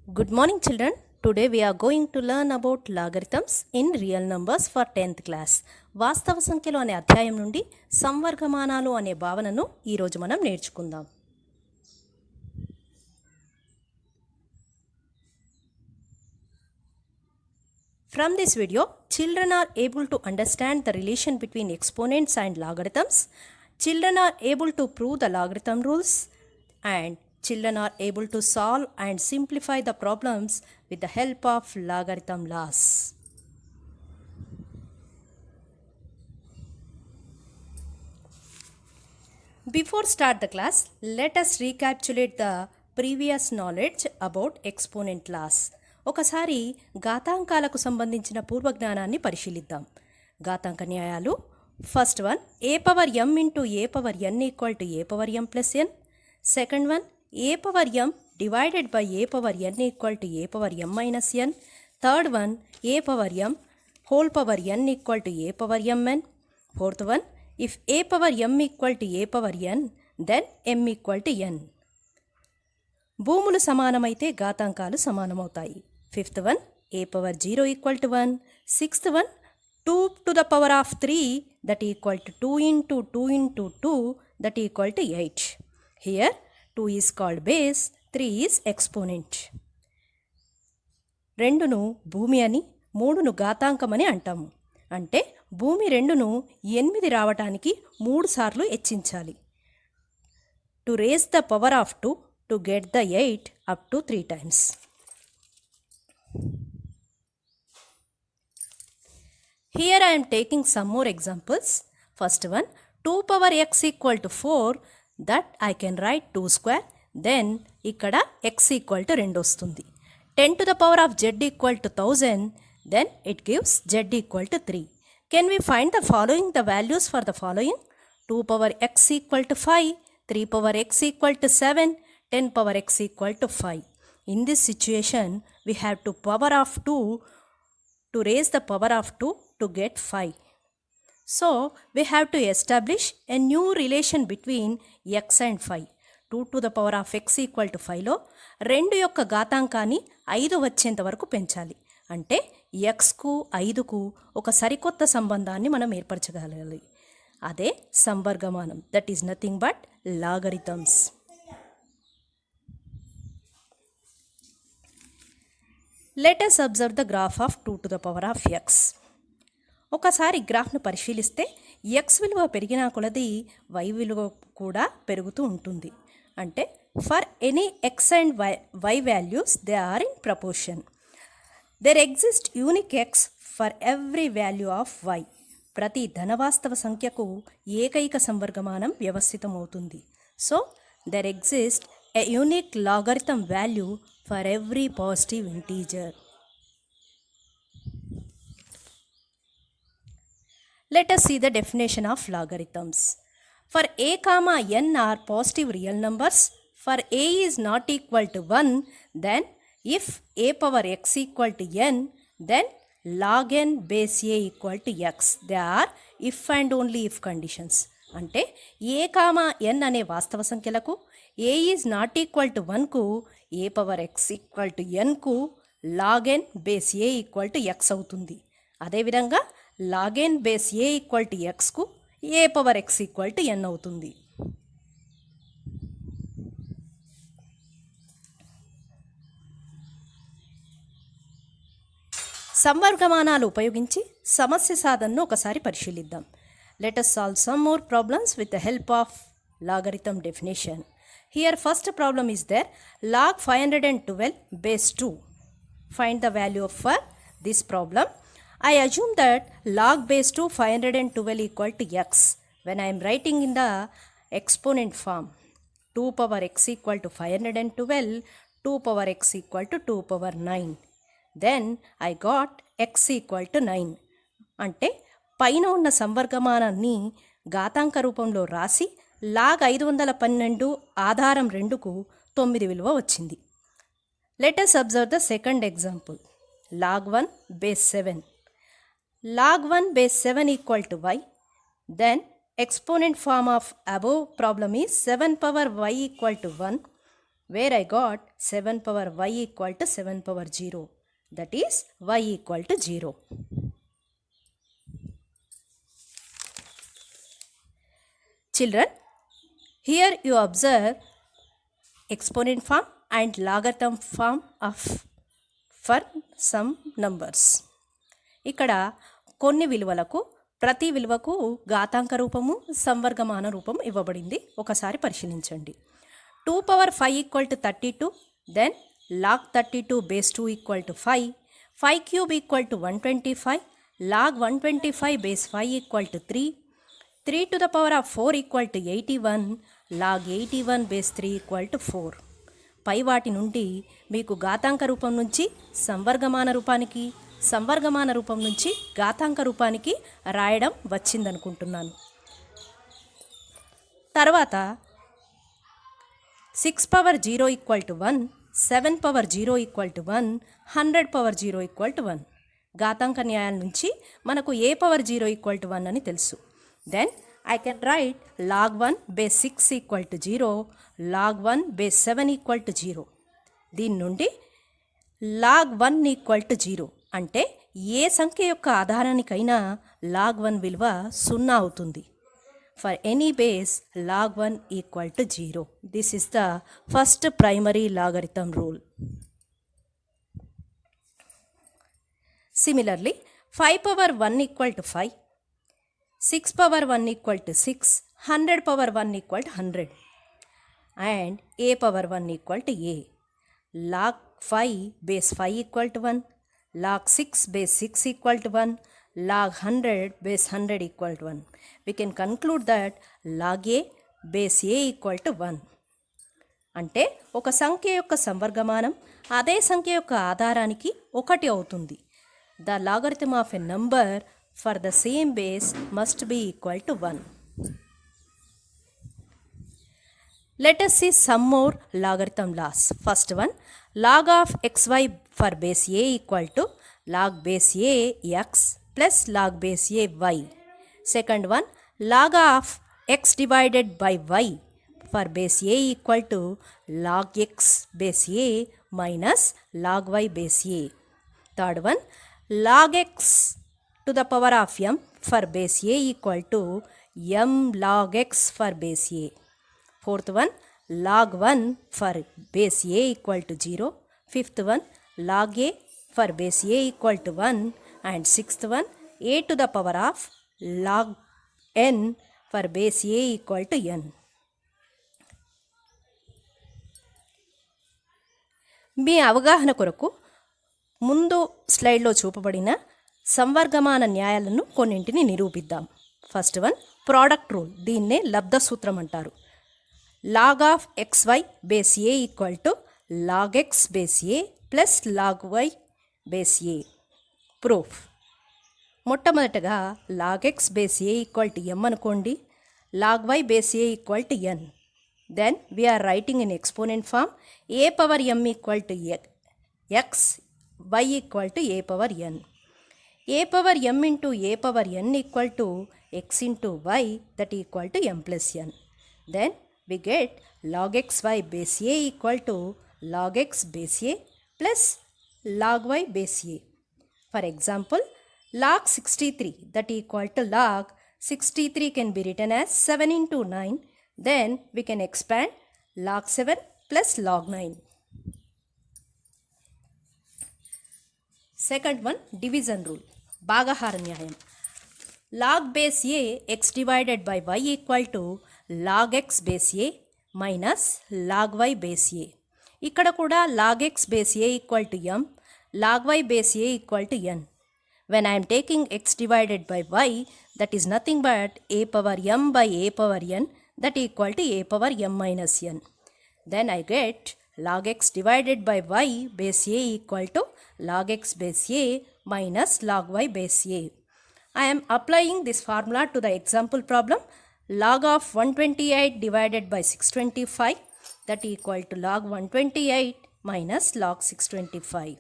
Good morning children. Today we are going to learn about logarithms in real numbers for 10th class. వాస్తవ సంఖ్యలు అనే అధ్యాయం నుండి సంవర్గమానాలు అనే భావనను ఈరోజు మనం నేర్చుకుందాం. From this video, children are able to understand the relation between exponents and logarithms. Children are able to prove the logarithm rules and children are able to solve and simplify the problems with the help of logarithm laws. Before start the class, let us recapitulate the previous knowledge about exponent laws. ఒకసారి ఘాతాంకాలకు సంబంధించిన పూర్వజ్ఞానాన్ని పరిశీలిద్దాం. ఘాతాంక న్యాయాలు. First one, a power m into a power n equal to a power m plus n. Second one, a power m divided by a power n equal to a power m minus n. Third one, a power m whole power n equal to a power mn. Fourth one, if a power m equal to a power n then m equal to n. భూములు సమానమైతే ఘాతాంకాలు సమానమవుతాయి. Fifth one, a power 0 equal to 1. Sixth one, 2 to the power of 3 that equal to 2 into 2 into 2 that equal to 8. Here 2 is called base, 3 is exponent. 2ను భూమి అని, 3ను ఘాతాంకమని అంటాము. అంటే భూమి 2ను 8 రావటానికి 3 సార్లు హెచ్చించాలి. To raise the power of 2 to get the 8 up to 3 times. Here I am taking some more examples. First one, 2 power x equal to 4, that I can write 2 square. Then ikkada x equal to 2 ostundi. 10 to the power of z equal to 1000, then it gives z equal to 3. Can we find the following, the values for the following? 2 power x equal to 5, 3 power x equal to 7, 10 power x equal to 5. In this situation, we have to power of 2 to raise the power of 2 to get 5. So, we have to establish a new relation between x and 5. 2 to the power of x equal to 5లో 2 యొక్క ఘాతాంకాన్ని 5 వచ్చేంత వరకు పెంచాలి. అంటే xకు 5కు ఒక సరికొత్త సంబంధాన్ని మనం ఏర్పరచగలగాలి. అదే సంవర్గమానం. That is nothing but logarithms. Let us observe the graph of 2 to the power of x. ఒకసారి గ్రాఫ్ను పరిశీలిస్తే x విలువ పెరిగినా కొలది y విలువ కూడా పెరుగుతూ ఉంటుంది. అంటే for any x and y values they are in proportion. There exist unique x for every value of y. ప్రతి ధనవాస్తవ సంఖ్యకు ఏకైక సంవర్గమానం వ్యవస్థితమవుతుంది. So there exist a unique logarithm value for every positive integer. Let us see the definition of logarithms. For a comma n are positive real numbers. For a is not equal to 1, then if a power x equal to n, then log n base a equal to x. They are if and only if conditions. అంటే ఏ comma n అనే వాస్తవ సంఖ్యలకు a is not equal to 1కు a power x equal to ఎన్కు log n base a equal to x అవుతుంది. అదేవిధంగా log n base a equal to ఎక్స్కు a power x equal to n అవుతుంది. సంవర్గమానాలు ఉపయోగించి సమస్య సాధనను ఒకసారి పరిశీలిద్దాం. Let us solve some more problems with the help of logarithm definition. Here first problem is there, log 512 base 2. Find the value for this problem. I assume that log base 2 512 equal to x. When I am writing in the exponent form, 2 power x equal to 512, 2 power x equal to 2 power 9. Then I got x equal to 9. అంటే పైన ఉన్న సంవర్గమానాన్ని ఘాతాంక రూపంలో రాసి log 512 ఆధారం 2కు 9 విలువ వచ్చింది. Let us observe the second example. log 1 base 7. log 1 base 7 equal to y. Then exponent form of above problem is 7 power y equal to 1, where I got 7 power y equal to 7 power 0. That is y equal to 0. Children, here you observe exponent form and logarithm form of for some numbers. ఇక్కడ కొన్ని విలువలకు ప్రతి విలువకు ఘాతాంక రూపము సంవర్గమాన రూపం ఇవ్వబడింది. ఒకసారి పరిశీలించండి. 2 power 5 equal to 32, then log 32 base 2 equal to 5, 5 cube equal to 125, log 125 base 5 equal to 3, 3 to the power of 4 equal to 81, log 81 base 3 equal to 4. పై వాటి నుండి మీకు ఘాతాంక రూపం నుంచి సంవర్గమాన రూపానికి, సంవర్గమాన రూపం నుంచి ఘాతాంక రూపానికి రాయడం వచ్చిందనుకుంటున్నాను. తర్వాత 6 power 0 equal to 1, 7 power 0 equal to 1, 100 power 0 equal to 1. ఘాతాంక న్యాయాల నుంచి మనకు ఏ పవర్ 0 equal to 1 అని తెలుసు. Then I can write log 1 base 6 equal to 0, log 1 base 7 equal to 0. దీని నుండి log 1 equal to 0 అంటే ఏ సంఖ్య యొక్క ఆధారానికైనా log 1 విలువ 0 అవుతుంది. For any base, log 1 equal to 0. This is the first primary logarithm rule. Similarly, 5 power 1 equal to 5, 6 power 1 equal to 6, 100 power 1 equal to 100, and a power 1 equal to a. Log 5 base 5 equal to 1, log 6 base 6 equal to 1, log 100 base 100 equal to 1. We can conclude that log a base a equal to 1. అంటే ఒక సంఖ్య యొక్క సంవర్గమానం అదే సంఖ్య యొక్క ఆధారానికి 1 అవుతుంది. The logarithm of a number for the same base must be equal to 1. Let us see some more logarithm laws. First one, log of xy for base a equal to log base a x plus log base a y. Second one, log of x divided by y for base a equal to log x base a minus log y base a. Third one, log x to the power of m for base a equal to m log x for base a. Fourth one, log 1 for base a equal to 0. Fifth one, log a for base a equal to 1. And sixth one, a to the power of log n for base a equal to n. మీ అవగాహన కొరకు ముందు స్లైడ్లో చూపబడిన సంవర్గమాన న్యాయాలను కొన్నింటిని నిరూపిద్దాం. First one, product rule. దీన్నే లబ్ధ సూత్రం అంటారు. log of xy base a equal to log x base a plus log y base a. Proof. మొట్టమొదటగా log x base a equal to m అనుకోండి, log y base a equal to n. Then we are writing in exponent form a power m equal to x, y equal to a power n. a power m into a power n equal to x into y, that equal to m plus n. Then we get log xy base a equal to log x base a plus log y base a. For example, log 63, that equal to log 63 can be written as 7 into 9. Then we can expand log 7 plus log 9. Second one, division rule. భాగహార న్యాయం. log base a x divided by y equal to log x base a minus log y base a. ఇక్కడ కూడా log x base a equal to m, log y base a equal to n. When I am taking x divided by y, that is nothing but a power m by a power n, that equal to a power m minus n. Then I get log x divided by y base a equal to log x base a minus log y base a. I am applying this formula to the example problem. Log of 128 divided by 625, that equal to log 128 minus log 625.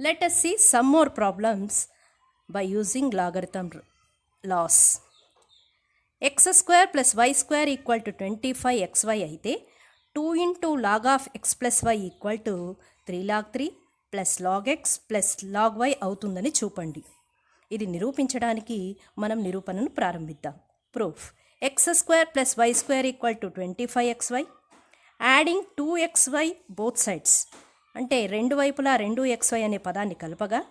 Let us see some more problems by using logarithm laws. X square plus y square equal to 25xy అయితే 2 into log of x plus y equal to 3 log 3 plus log x plus log y అవుతుందని చూపండి. ఇది నిరూపించడానికి మనం నిరూపణను ప్రారంభిద్దాం. Proof: x square plus y square equal to 25xy, adding 2xy both sides అంటే రెండు వైపులా 2xy అనే పదాన్ని కలపగా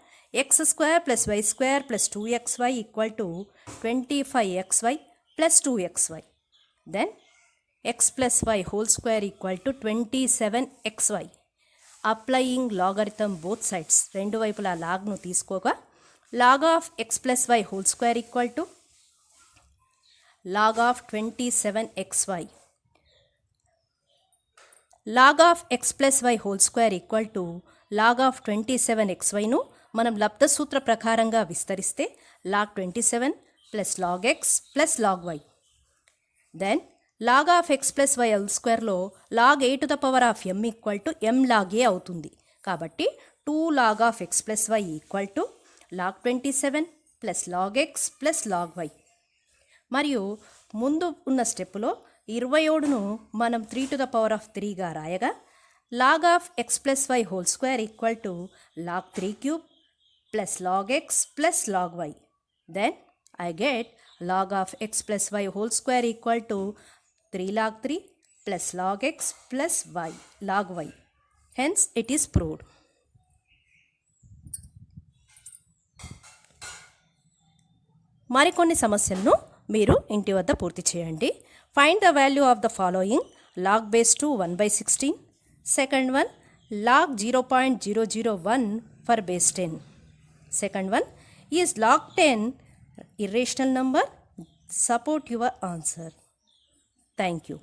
x square plus y square plus 2xy equal to 25xy plus 2xy. Then x plus y whole square equal to 27xy. Applying logarithm both sides రెండు వైపులా లాగ్ను తీసుకోగా log of x plus y whole square equal to log of 27xy. Log of x plus y whole square equal to log of 27xyను మనం లబ్ధ సూత్ర ప్రకారంగా విస్తరిస్తే log 27 plus log x plus log y. Then log of x plus y whole స్క్వేర్లో log a to the power of m equal to m log a అవుతుంది. కాబట్టి 2 log of x plus y equal to log 27 plus log x plus log y. మరియు ముందు ఉన్న స్టెప్పులో 27ను మనం 3 to the power of 3గా రాయగా log of x plus y whole square equal to log 3 cube plus log x plus log y. Then I get log of x plus y whole square equal to 3 log 3 plus log x plus y log y. Hence it is proved. మరికొన్ని సమస్యలను మీరు ఇంటి వద్ద పూర్తి చేయండి. Find the value of the following log base 2 1/16. Second one log 0.001 for base 10. Second one is log 10 irrational number? Support your answer. Thank you.